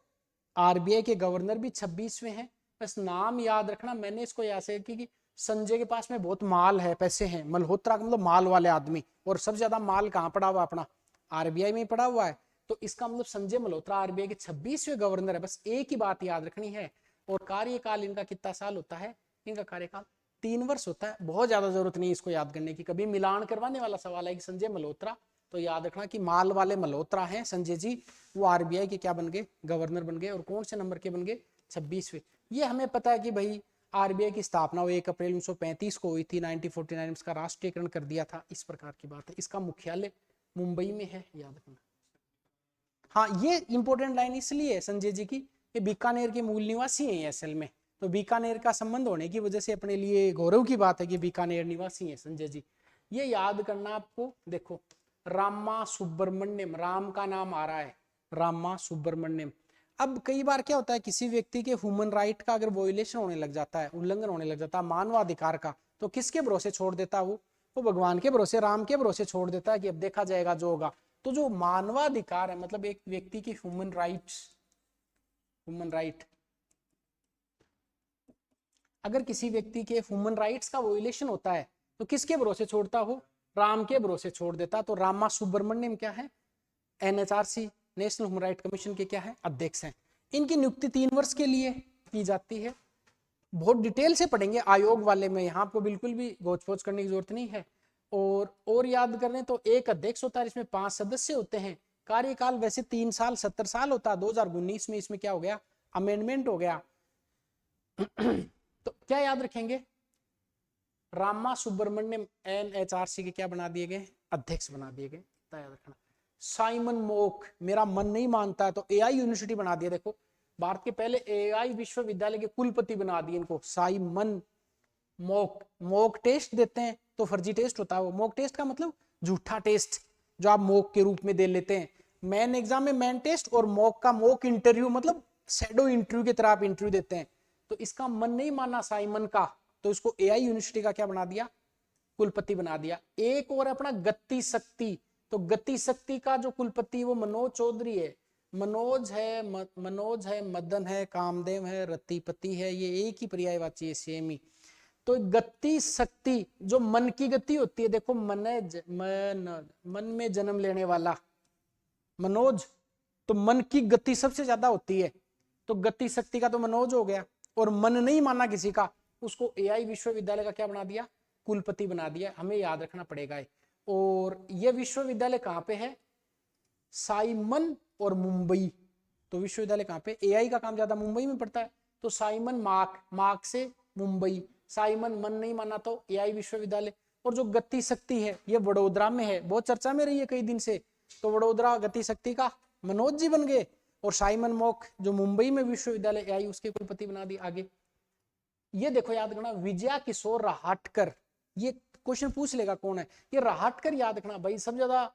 आरबीआई के गवर्नर भी 26वें हैं। बस नाम याद रखना। मैंने इसको ऐसे कि संजय के पास में बहुत माल है, पैसे हैं, मल्होत्रा का मतलब माल वाले आदमी, और सबसे ज्यादा माल कहाँ पड़ा हुआ अपना आरबीआई में पड़ा हुआ है। तो इसका मतलब संजय मल्होत्रा आरबीआई के 26वें गवर्नर है। बस एक ही बात याद रखनी है। और कार्यकाल इनका कितना साल होता है? इनका कार्यकाल 3 वर्ष होता है। बहुत ज्यादा जरूरत नहीं इसको याद करने की। कभी मिलान करवाने वाला सवाल है कि संजय मल्होत्रा, तो याद रखना कि माल वाले मल्होत्रा हैं संजय जी, वो आरबीआई के क्या बन गए? गवर्नर बन गए। और कौन से नंबर के बन गए? 26वें। ये हमें पता है कि भाई आरबीआई की स्थापना 1 अप्रैल 1935 को हुई थी। 1949 में इसका राष्ट्रीयकरण कर दिया था। इस प्रकार की बात है। इसका मुख्यालय मुंबई में है, याद रखना। हाँ, ये इंपॉर्टेंट लाइन इसलिए है संजय जी की, ये बीकानेर के मूल निवासी हैं असल में। तो बीकानेर का संबंध होने की वजह से अपने लिए गौरव की बात है कि बीकानेर निवासी हैं संजय जी। ये याद करना आपको। देखो, रामा सुब्रमण्यम, राम का नाम आ रहा है, रामा सुब्रमण्यम। अब कई बार क्या होता है, किसी व्यक्ति के ह्यूमन राइट का अगर वोलेशन होने लग जाता है, उल्लंघन होने लग जाता है मानवाधिकार का, तो किसके भरोसे छोड़ देता है वो भगवान के भरोसे, राम के भरोसे छोड़ देता है कि अब देखा जाएगा जो होगा। तो जो मानवाधिकार है, मतलब एक व्यक्ति की ह्यूमन राइट, अगर किसी व्यक्ति के ह्यूमन राइट्स का वोलेशन होता है तो किसके भरोसे छोड़ता हो? राम के भरोसे छोड़ देता। तो रामा सुब्रमण्यम क्या है? NHRC, national human right commission के क्या है? अध्यक्ष हैं। इनकी नियुक्ति 3 वर्ष के लिए की जाती है। बहुत डिटेल से पढ़ेंगे आयोग वाले में, यहाँ आपको बिल्कुल भी गोच-पोच करने की जरूरत नहीं है। और याद करें तो एक अध्यक्ष होता है, इसमें 5 सदस्य होते हैं। कार्यकाल वैसे 3 साल 70 साल होता है। 2019 में इसमें क्या हो गया? अमेंडमेंट हो गया। तो क्या याद रखेंगे? रामा सुब्रमण्यम एनएचआरसी के क्या बना दिए गए? अध्यक्ष बना दिए गए। याद रखना। साइमन मोक, मेरा मन नहीं मानता है तो एआई यूनिवर्सिटी बना दिया। देखो, भारत के पहले एआई विश्वविद्यालय के कुलपति बना दिए इनको, साइमन मोक टेस्ट देते हैं तो फर्जी टेस्ट होता है वो। मोक टेस्ट का मतलब झूठा टेस्ट, जो आप मोक के रूप में दे लेते हैं। मैन एग्जाम में मैन टेस्ट, और मोक का मोक इंटरव्यू मतलब शैडो इंटरव्यू की तरह आप इंटरव्यू देते हैं। तो इसका मन नहीं माना साइमन का, तो इसको एआई यूनिवर्सिटी का क्या बना दिया? कुलपति बना दिया। एक और अपना गति शक्ति, तो गति शक्ति का जो कुलपति वो मनोज चौधरी है। मनोज है, मदन है, कामदेव है, रतिपति है, ये एक ही पर्यायवाची है, सेम ही। तो गति शक्ति जो मन की गति होती है, देखो मन में जन्म लेने वाला मनोज, तो मन की गति सबसे ज्यादा होती है। तो गति शक्ति का तो मनोज हो गया। और मन नहीं माना किसी का, उसको एआई विश्वविद्यालय का क्या बना दिया? कुलपति बना दिया। हमें याद रखना पड़ेगा। और यह विश्वविद्यालय कहां पे है? साइमन और मुंबई। तो विश्वविद्यालय कहां पे? एआई का काम ज्यादा मुंबई में पड़ता है। तो साइमन मार्क से मुंबई, साइमन मन नहीं माना तो एआई विश्वविद्यालय। और जो गति शक्ति है ये वडोदरा में है, बहुत चर्चा में रही है कई दिन से। तो वडोदरा गति शक्ति का मनोज जी बन गए। और साइमन मोक जो मुंबई में विश्वविद्यालय एआई उसके कुलपति बना दिए। आगे ये देखो, याद करना, विजया किशोर राहटकर, ये क्वेश्चन पूछ लेगा कौन है ये राहटकर। याद रखना भाई, सब ज्यादा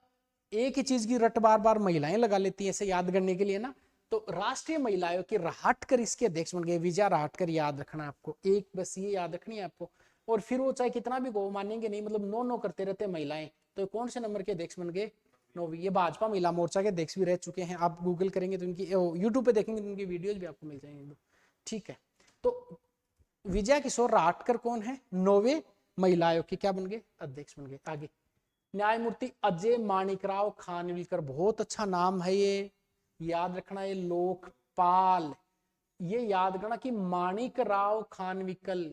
एक ही चीज की रट बार बार महिलाएं लगा लेती है ऐसे याद करने के लिए ना। तो राष्ट्रीय महिला आयोग की राहटकर इसके अध्यक्ष बन गए, विजया राहटकर। याद रखना आपको, एक बस ये याद रखनी है आपको। और फिर वो चाहे कितना भी गो मानेंगे नहीं, मतलब नो नो करते रहते महिलाएं। तो कौन से नंबर के अध्यक्ष बन गए? 9वीं। ये भाजपा महिला मोर्चा के अध्यक्ष भी रह चुके हैं। आप गूगल करेंगे तो इनकी, यूट्यूब पे देखेंगे तो इनकी वीडियोज भी आपको मिल जाएंगे। ठीक है, तो विजय किशोर राहटकर कौन है? 9वें महिला आयोग के क्या बन गए? अध्यक्ष बन गए। आगे न्यायमूर्ति अजय माणिकराव खानविलकर, बहुत अच्छा नाम है ये, याद रखना। ये लोकपाल, ये याद करना कि माणिकराव खानविलकर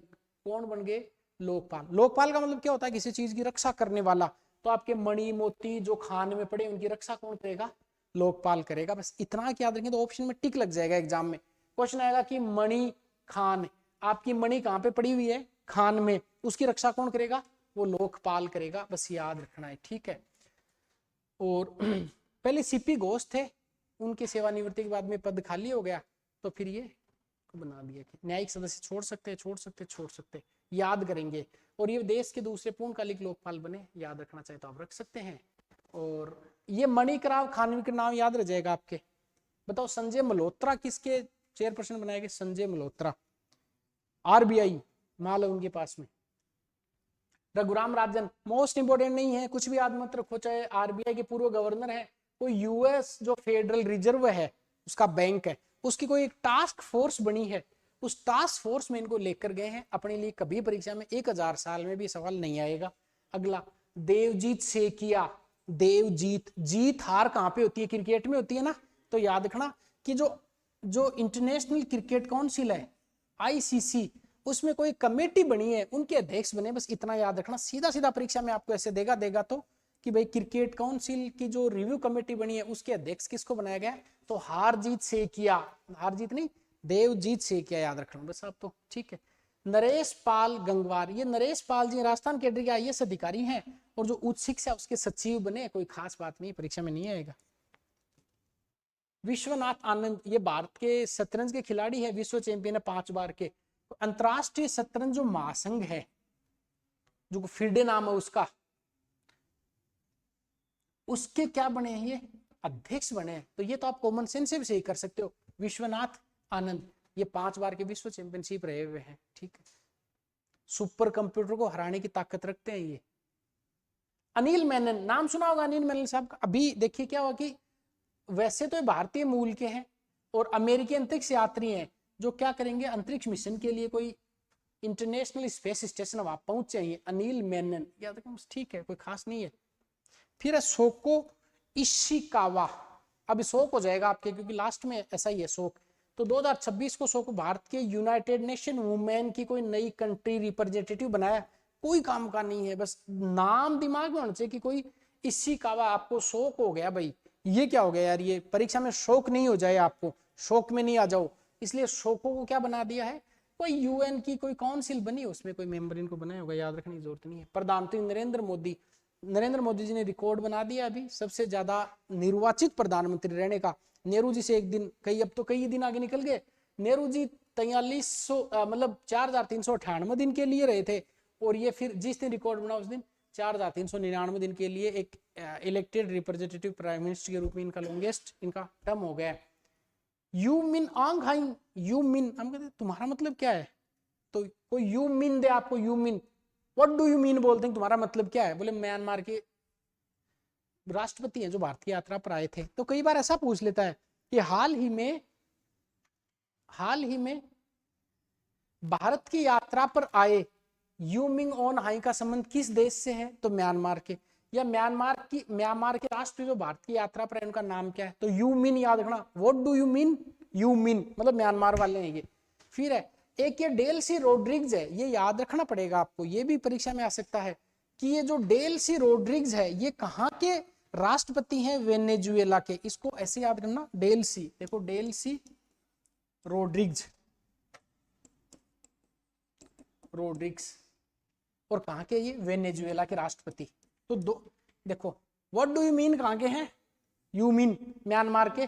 कौन बन गए? लोकपाल। लोकपाल का मतलब क्या होता है? किसी चीज की रक्षा करने वाला। तो आपके मणि मोती जो खान में पड़े उनकी रक्षा कौन करेगा? लोकपाल करेगा। बस इतना याद रखें तो ऑप्शन में टिक लग जाएगा एग्जाम में। क्वेश्चन आएगा कि मणि खान, आपकी मणि कहां पे पड़ी हुई है? खान में, उसकी रक्षा कौन करेगा? वो लोकपाल करेगा। बस याद रखना है, ठीक है। और पहले सीपी घोष थे, उनकी सेवानिवृत्ति के बाद में पद खाली हो गया, तो फिर ये बना दिया कि न्यायिक सदस्य छोड़ सकते, याद करेंगे। और ये देश के दूसरे पूर्णकालिक लोकपाल बने, याद रखना चाहे तो आप रख सकते हैं। और ये मणिकराव खानविलकर नाम याद रह जाएगा आपके। बताओ, संजय मल्होत्रा किसके चेयरपर्सन बनाए गए? संजय मल्होत्रा, आरबीआई माल है उनके पास में। रघुराम राजन मोस्ट इंपोर्टेंट नहीं है, कुछ भी याद मत रखो, चाहे आरबीआई के पूर्व गवर्नर है, कोई यूएस जो फेडरल रिजर्व है उसका बैंक है, उसकी कोई एक टास्क फोर्स बनी है, उस टास्क फोर्स में इनको लेकर गए हैं अपने लिए। कभी परीक्षा में 1000 साल में भी सवाल नहीं आएगा। अगला देवजीत सेकिया, देवजीत, जीत हार कहां पे होती है? क्रिकेट में होती है ना। तो याद रखना कि जो इंटरनेशनल क्रिकेट काउंसिल है आईसीसी, उसमें कोई कमेटी बनी है, उनके अध्यक्ष बने, बस इतना याद रखना। सीधा सीधा परीक्षा में आपको ऐसे देगा तो कि भाई क्रिकेट काउंसिल की जो रिव्यू कमेटी बनी है उसके अध्यक्ष किसको बनाया गया? तो हारजीत सेकिया, हारजीत नहीं देवजीत सेकिया याद रखना बस आप तो, ठीक है। नरेश पाल गंगवार, ये नरेश पाल जी राजस्थान कैडर के आईएएस अधिकारी हैं और जो उच्च शिक्षा उसके सचिव बने, कोई खास बात नहीं, परीक्षा में नहीं आएगा। विश्वनाथ आनंद, ये भारत के शतरंज के खिलाड़ी है, विश्व चैंपियन है 5 बार के। अंतरराष्ट्रीय शतरंज जो महासंघ है, जो फिडे नाम है उसका, उसके क्या बने हैं? ये अध्यक्ष बने हैं। तो ये तो आप कॉमन सेंस से भी सही कर सकते हो। विश्वनाथ आनंद ये 5 बार के विश्व चैंपियनशिप रहे हुए हैं, ठीक है। सुपर कंप्यूटर को हराने की ताकत रखते हैं ये। अनिल मेनन, नाम सुना होगा अनिल मेनन साहब का। अभी देखिए क्या हुआ कि वैसे तो ये भारतीय मूल के हैं और अमेरिकी अंतरिक्ष यात्री हैं, जो क्या करेंगे अंतरिक्ष मिशन के लिए कोई इंटरनेशनल स्पेस स्टेशन वहां पहुंच जाएंगे। अनिल मेनन याद रखें, ठीक है, कोई खास नहीं है। फिर है सोको इशिकावा, अब शोक हो जाएगा आपके क्योंकि लास्ट में ऐसा ही है शोक। तो 2026 को शोक भारत के यूनाइटेड नेशन वुमेन की कोई नई कंट्री रिप्रेजेंटेटिव बनाया, कोई काम का नहीं है, बस नाम दिमाग में होना चाहिए कि कोई इशिकावा। आपको शोक हो गया भाई, ये क्या हो गया यार, ये परीक्षा में शोक नहीं हो जाए, आपको शोक में नहीं आ जाओ, इसलिए शोको को क्या बना दिया है? कोई यूएन की कोई काउंसिल बनी, उसमें कोई मेंबर इनको बनाया होगा, याद रखने की जरूरत नहीं है। प्रधानमंत्री नरेंद्र मोदी जी ने रिकॉर्ड बना दिया अभी सबसे ज्यादा निर्वाचित प्रधानमंत्री रहने का। नेहरू जी से एक दिन अब तो कई दिन आगे निकल गए। नेहरू जी 4300 मतलब 4398 दिन के लिए रहे थे, और ये फिर जिस दिन रिकॉर्ड बना उस दिन 4399 दिन के लिए एक इलेक्टेड रिप्रेजेंटेटिव प्राइम मिनिस्टर के रूप में इनका लॉन्गेस्ट इनका टर्म हो गया। यू मिन आंग हाइंग, यू मिन, हम कहते तुम्हारा मतलब क्या है? तो कोई यू मिन दे आपको, यू मिन, व्हाट डू यू मीन बोलते हैं, तुम्हारा मतलब क्या है? बोले म्यांमार के राष्ट्रपति हैं जो भारत की यात्रा पर आए थे। तो कई बार ऐसा पूछ लेता है कि हाल ही में भारत की यात्रा पर आए यू मिंग ऑन हाई का संबंध किस देश से है? तो म्यांमार के। या म्यांमार के राष्ट्रपति जो भारत की यात्रा पर है उनका नाम क्या है? तो यू मिन याद रखना, what do you mean, you मिन मतलब म्यांमार वाले हैं ये। फिर है एक ये डेल्सी रोड्रिग्स है, ये याद रखना पड़ेगा आपको, ये भी परीक्षा में आ सकता है कि ये जो डेल्सी रोड्रिग्स है ये कहाँ के राष्ट्रपति हैं? वेनेजुएला के। इसको ऐसे याद करना, डेल्सी, देखो डेल्सी रोड्रिग्स, और कहाँ के? ये वेनेजुएला के राष्ट्रपति। तो देखो व्हाट डू यू मीन कहाँ के हैं? यू मीन म्यांमार के।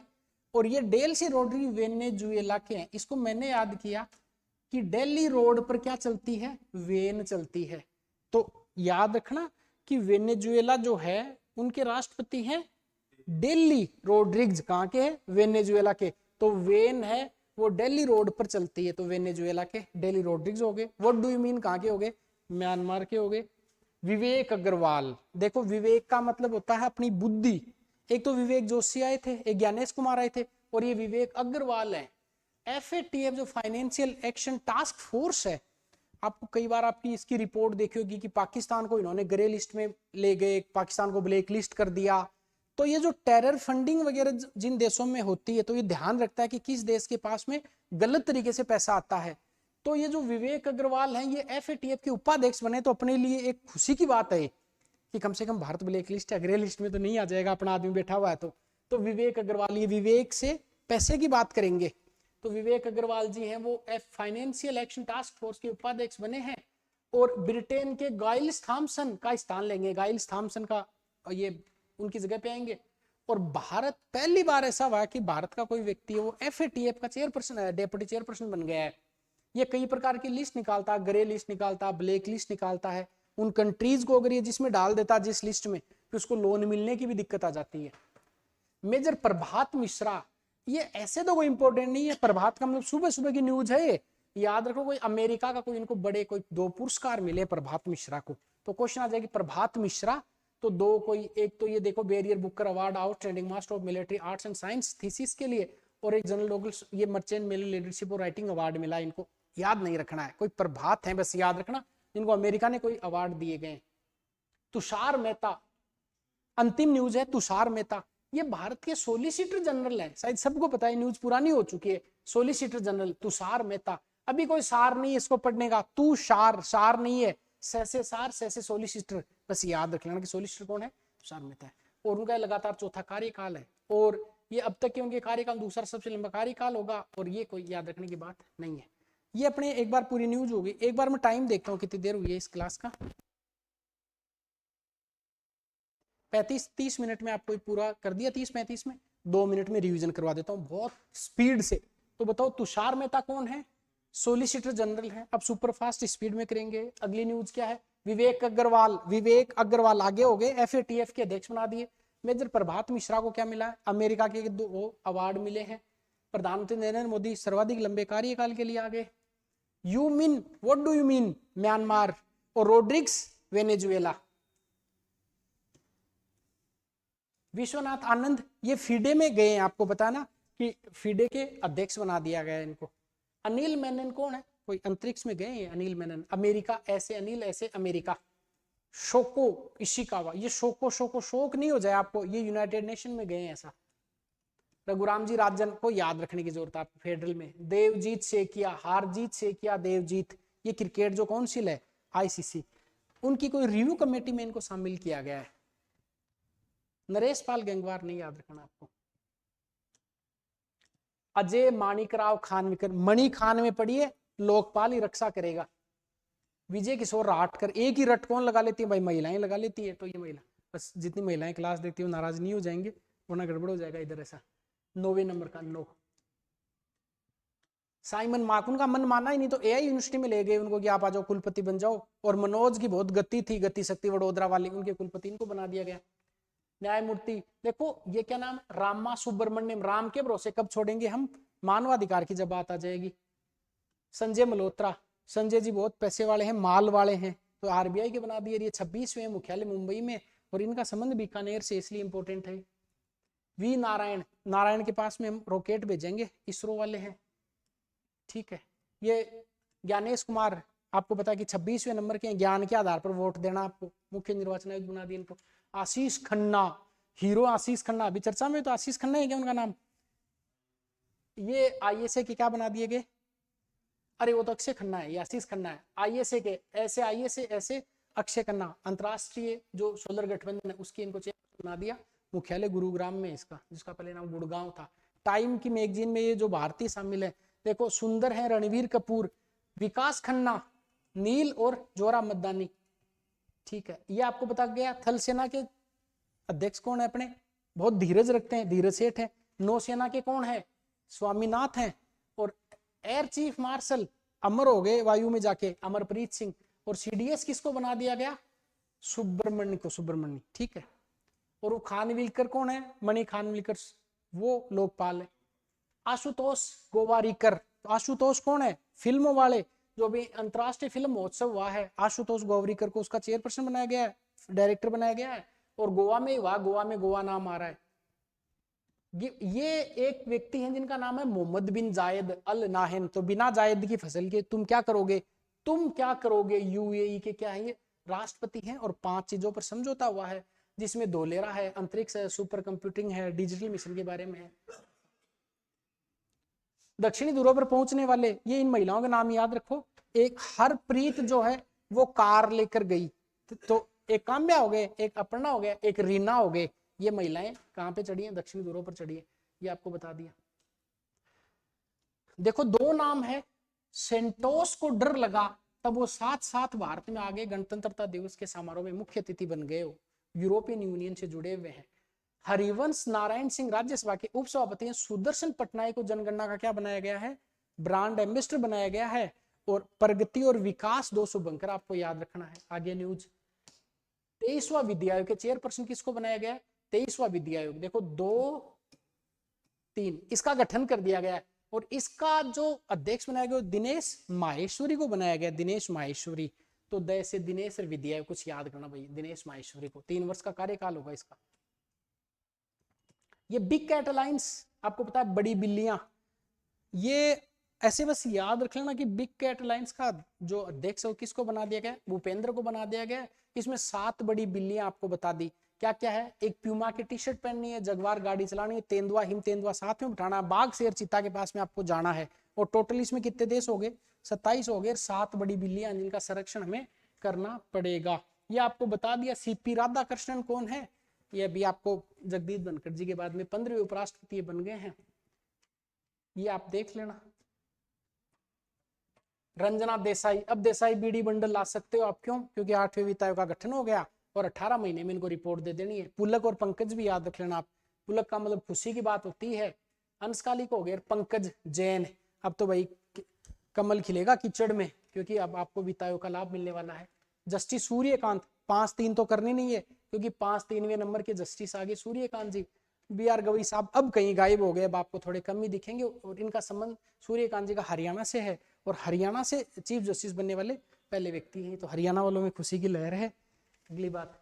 और ये डेल्सी रोड्रिग्स वेनेजुएला के हैं। इसको मैंने याद किया कि दिल्ली रोड पर क्या चलती है? वेन चलती है। तो याद रखना कि वेनेजुएला जो है उनके राष्ट्रपति हैं दिल्ली रोड्रिग्स, कहाँ के हैं? वेनेजुएला के। तो वेन है वो दिल्ली रोड पर चलती है, तो वेनेजुएला के दिल्ली रोड्रिग्स हो गए। व्हाट डू यू मीन कहाँ के हो गए? म्यांमार के हो गए। विवेक अग्रवाल, देखो विवेक का मतलब होता है अपनी बुद्धि। एक तो विवेक जोशी आए थे, एक ज्ञानेश कुमार आए थे, और ये विवेक अग्रवाल है। FATF जो फाइनेंशियल एक्शन टास्क फोर्स है, आपको कई बार आपकी इसकी रिपोर्ट देखी होगी कि पाकिस्तान को इन्होंने ग्रे लिस्ट में ले गए, पाकिस्तान को ब्लैक लिस्ट कर दिया। तो ये जो टेरर फंडिंग वगैरह जिन देशों में होती है, तो ये ध्यान रखता है कि किस देश के पास में गलत तरीके से पैसा आता है। तो ये जो विवेक अग्रवाल हैं ये FATF के उपाध्यक्ष बने, तो अपने लिए एक खुशी की बात है कि कम से कम भारत ब्लैक लिस्ट या ग्रे लिस्ट में तो नहीं आ जाएगा, अपना आदमी बैठा हुआ है। तो विवेक अग्रवाल, ये विवेक से पैसे की बात करेंगे। तो विवेक अग्रवाल जी हैं वो फाइनेंशियल एक्शन टास्क फोर्स के उपाध्यक्ष बने हैं, और ब्रिटेन के गाइल्स थॉमसन का स्थान लेंगे। गाइल्स थॉमसन का ये उनकी जगह पे आएंगे। और भारत पहली बार ऐसा हुआ कि भारत का कोई व्यक्ति है वो FATF का चेयरपर्सन है, डेप्यूटी चेयरपर्सन बन गया है। ये कई प्रकार की लिस्ट निकालता है, ग्रे लिस्ट निकालता है, ब्लैक लिस्ट निकालता है। उन कंट्रीज को अगर ये जिसमें डाल देता जिस लिस्ट में, तो उसको लोन मिलने की भी दिक्कत आ जाती है। मेजर प्रभात मिश्रा, ये ऐसे तो कोई इंपॉर्टेंट नहीं है, प्रभात का मतलब सुबह सुबह की न्यूज है ये, याद रखो। कोई अमेरिका का कोई इनको बड़े कोई 2 पुरस्कार मिले प्रभात मिश्रा को, तो क्वेश्चन आ जाएगी प्रभात मिश्रा, तो दो कोई एक तो ये देखो barrier Booker award outstanding master of military arts and science thesis के लिए, और एक जनरल नॉलेज ये मर्चेंट मेल लीडरशिप और राइटिंग अवार्ड मिला। इनको याद नहीं रखना है, कोई प्रभात है बस याद रखना, जिनको अमेरिका ने कोई अवार्ड दिए गए। तुषार मेहता, अंतिम न्यूज है तुषार मेहता, ये भारत के सोलिसिटर जनरल है, शायद सबको पता है, न्यूज पुरानी हो चुकी है। सोलिसिटर जनरल तुषार मेहता, अभी कोई सार नहीं है इसको पढ़ने का, तुषार सार नहीं है, सैसे सार सैसे सोलिसिटर, बस याद रख लेना कि सोलिसिटर कौन है, तुषार मेहता है। और उनका लगातार चौथा कार्यकाल है, और ये अब तक के उनके कार्यकाल दूसरा सबसे लंबा कार्यकाल होगा, और ये कोई याद रखने की बात नहीं है। ये अपने एक बार पूरी न्यूज होगी। एक बार मैं टाइम देखता हूँ कितनी देर हुई है इस क्लास का, 35-30 मिनट में आपको पूरा कर दिया, 30-35 में 2 मिनट में रिवीजन करवा देता हूँ बहुत स्पीड से। तो बताओ तुषार मेहता कौन है, सोलिसिटर जनरल है। अब सुपर फास्ट स्पीड में करेंगे। अगली न्यूज क्या है, विवेक अग्रवाल, विवेक अग्रवाल आगे हो गए, FATF के अध्यक्ष बना दिए। मेजर प्रभात मिश्रा को क्या मिला है, अमेरिका के 2 अवार्ड मिले हैं। प्रधानमंत्री नरेंद्र मोदी सर्वाधिक लंबे कार्यकाल के लिए आगे। You mean, what do you mean, Myanmar, और रोड्रिग्स वेनेजुएला। विश्वनाथ आनंद ये फीडे में गए हैं, आपको पता ना कि फीडे के अध्यक्ष बना दिया गया है इनको। अनिल मेनन कौन है, कोई अंतरिक्ष में गए हैं अनिल मेनन, अमेरिका, ऐसे अनिल ऐसे अमेरिका। शोको इशिकावा, ये शोको शोको शोक नहीं हो जाए आपको, ये यूनाइटेड नेशन में गए हैं ऐसा। रघुराम जी राजन को याद रखने की जरूरत है आपको फेडरल में। देवजीत सेकिया, हारजीत सेकिया देवजीत, ये क्रिकेट जो काउंसिल है ICC, उनकी कोई रिव्यू कमेटी में इनको शामिल किया गया है। नरेश पाल गंगवार नहीं याद रखना आपको। अजय माणिकराव खानविकर, मणि खान में पढ़िए, लोकपाल ही रक्षा करेगा। विजय किशोर राटकर, एक ही रट कौन लगा लेती है भाई, महिलाएं लगा लेती है, तो ये महिला, बस जितनी महिलाएं क्लास देखती है नाराज नहीं हो जाएंगे, वरना गड़बड़ हो जाएगा इधर ऐसा। 9वें नंबर का 9। साइमन मार्क, उनका मन माना ही नहीं, तो AI यूनिवर्सिटी में ले गए उनको कि आप आ जाओ कुलपति बन जाओ। और मनोज की बहुत गति थी, गति शक्ति वडोदरा वाली, उनके कुलपति इनको बना दिया गया। न्यायमूर्ति देखो ये क्या नाम, रामा सुब्रमण्यम, राम के भरोसे कब छोड़ेंगे हम, मानवाधिकार की जब बात आ जाएगी। संजय मल्होत्रा, संजय जी बहुत पैसे वाले हैं, माल वाले हैं, तो RBI के बना दिए। ये 26वें मुख्यालय मुंबई में, और इनका संबंध बीकानेर से इसलिए इंपॉर्टेंट है। वी नारायण, नारायण के पास में हम रॉकेट भेजेंगे, इसरो वाले हैं, ठीक है। ये ज्ञानेश कुमार, आपको पता है कि 26वें नंबर के, ज्ञान के आधार पर वोट देना, आपको मुख्य निर्वाचन आयुक्त बना दिया इनको। आशीष खन्ना, हीरो आशीष खन्ना, अभी चर्चा में तो आशीष खन्ना है क्या उनका नाम। ये ISA के क्या बना दिए गए, अरे वो तो अक्षय खन्ना है, ये आशीष खन्ना है। ISA के ऐसे ISA ऐसे अक्षय खन्ना, अंतरराष्ट्रीय जो सोलर गठबंधन है उसकी इनको चेयरमैन बना दिया। मुख्यालय गुरुग्राम में इसका, जिसका पहले नाम गुड़गांव था। टाइम की मैगजीन में ये जो भारतीय शामिल है, देखो सुंदर है रणवीर कपूर, विकास खन्ना, नील और जोरा मद्दानी, ठीक है। ये आपको बता गया। थल सेना के अध्यक्ष कौन है अपने, बहुत धीरज रखते हैं, धीरज सेठ है। नौसेना के कौन है, स्वामीनाथ हैं। और एयर चीफ मार्शल अमर हो गए वायु में जाके, अमरप्रीत सिंह। और CDS किसको बना दिया गया, सुब्रमण्य को, सुब्रमण्य, ठीक है। और वो खानविलकर कौन है, मणि खानविलकर, वो लोकपाल है। आशुतोष गोवारिकर, आशुतोष कौन है, फिल्मों वाले, जो अभी अंतरराष्ट्रीय फिल्म महोत्सव हुआ है, आशुतोष गोवारिकर को उसका चेयरपर्सन बनाया गया है, डायरेक्टर बनाया गया है। और गोवा में हुआ, गोवा में गोवा नाम आ रहा है। ये एक व्यक्ति हैं जिनका नाम है मोहम्मद बिन जायद अल नाहन। तो बिना जायद की फसल के तुम क्या करोगे, तुम क्या करोगे। UAE के क्या है, ये राष्ट्रपति हैं, और 5 चीजों पर समझौता हुआ है, जिसमें धोलेरा है, अंतरिक्ष है, सुपर कंप्यूटिंग है, डिजिटल मिशन के बारे में है। दक्षिणी ध्रुव पर पहुंचने वाले, ये इन महिलाओं के नाम याद रखो। एक हरप्रीत जो है वो कार लेकर गई, तो एक काम्या हो गए, एक अपर्णा हो गया, एक रीना हो गए। ये महिलाएं कहां पे चढ़ी हैं, दक्षिणी ध्रुव पर चढ़ी है, ये आपको बता दिया। देखो 2 नाम है, सेंटोस को डर लगा तब वो साथ साथ भारत में आगे गणतंत्रता दिवस के समारोह में मुख्य अतिथि बन गए हो, यूरोपियन यूनियन से जुड़े हुए हैं। हरिवंश नारायण सिंह राज्यसभा के उपसभापति हैं। सुदर्शन पटनायक को जनगणना का क्या बनाया गया है, ब्रांड एम्बेसडर बनाया गया है। और प्रगति और विकास 2 शुभंकर आपको याद रखना है। आगे न्यूज, 23वां विधि आयोग के चेयरपर्सन किसको बनाया गया है, 23वां विधि आयोग। देखो 2, 3 इसका गठन कर दिया गया है, और इसका जो अध्यक्ष बनाया गया दिनेश माहेश्वरी को बनाया गया, दिनेश माहेश्वरी। तो द से दिनेश और विद्या कुछ याद करना भाई, दिनेश माहेश्वरी को 3 वर्ष का कार्यकाल होगा इसका। ये बिग कैट अलायंस आपको पता है, बड़ी बिल्लियां, ये ऐसे बस याद रख लेना कि बिग कैट अलायंस का जो अध्यक्ष है किसको बना दिया गया, भूपेंद्र को बना दिया गया। इसमें 7 बड़ी बिल्लियां आपको बता दी, क्या क्या है, एक प्यूमा की टी शर्ट पहननी है, जगवार गाड़ी चलानी है, तेंदुआ हिम तेंदुआ साथ में बिठाना, बाघ शेर चीता के पास में आपको जाना है। और टोटल इसमें कितने देश हो गए, 27 हो गए, 7 बड़ी बिल्लियां जिनका संरक्षण हमें करना पड़ेगा। ये आपको बता दिया। सीपी राधाकृष्णन कौन है, ये भी आपको जगदीप धनखड़ जी के बाद में 15वें उपराष्ट्रपति बन गए हैं, ये आप देख लेना। रंजना देसाई, अब देसाई बीडी बंडल ला सकते हो आप, क्यों, क्योंकि 8वें वित्त आयोग का गठन हो गया और 18 महीने में इनको रिपोर्ट दे देनी है। पुलक और पंकज भी याद रख लेना आप, पुलक का मतलब खुशी की बात होती है, अंशकालिक हो गए, पंकज जैन। अब तो भाई कमल खिलेगा कीचड़ में, क्योंकि अब आपको वित्त आयोग का लाभ मिलने वाला है। जस्टिस सूर्यकांत, 5-3 तो करनी नहीं है, क्योंकि 5-3वें नंबर के जस्टिस आगे सूर्यकांत जी। बी आर गवई साहब अब कहीं गायब हो गए, अब आपको थोड़े कम ही दिखेंगे, और इनका संबंध सूर्यकांत जी का हरियाणा से है, और हरियाणा से चीफ जस्टिस बनने वाले पहले व्यक्ति हैं, तो हरियाणा वालों में खुशी की लहर है। अगली बात,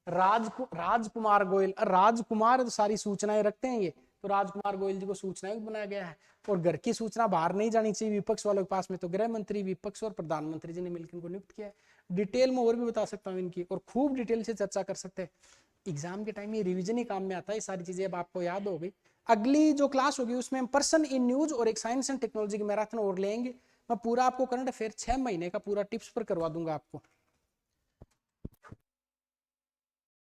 राजकुमार गोयल, राजकुमार तो सारी सूचनाएं रखते हैं ये, तो राजकुमार गोयल जी को सूचना आयुक्त बनाया गया है। और घर की सूचना बाहर नहीं जानी चाहिए विपक्ष वालों के पास में, तो गृह मंत्री, विपक्ष और प्रधानमंत्री जी ने मिलकर इनको नियुक्त किया है। डिटेल में और भी बता सकता हूँ इनकी, और खूब डिटेल से चर्चा कर सकते हैं, एग्जाम के टाइम ये रिवीजन ही काम में आता है, ये सारी चीजें अब आपको याद हो गई। अगली जो क्लास होगी उसमें हम पर्सन इन न्यूज और एक साइंस एंड टेक्नोलॉजी की मैराथन और लेंगे। मैं पूरा आपको करंट अफेयर 6 महीने का पूरा टिप्स पर करवा दूंगा आपको।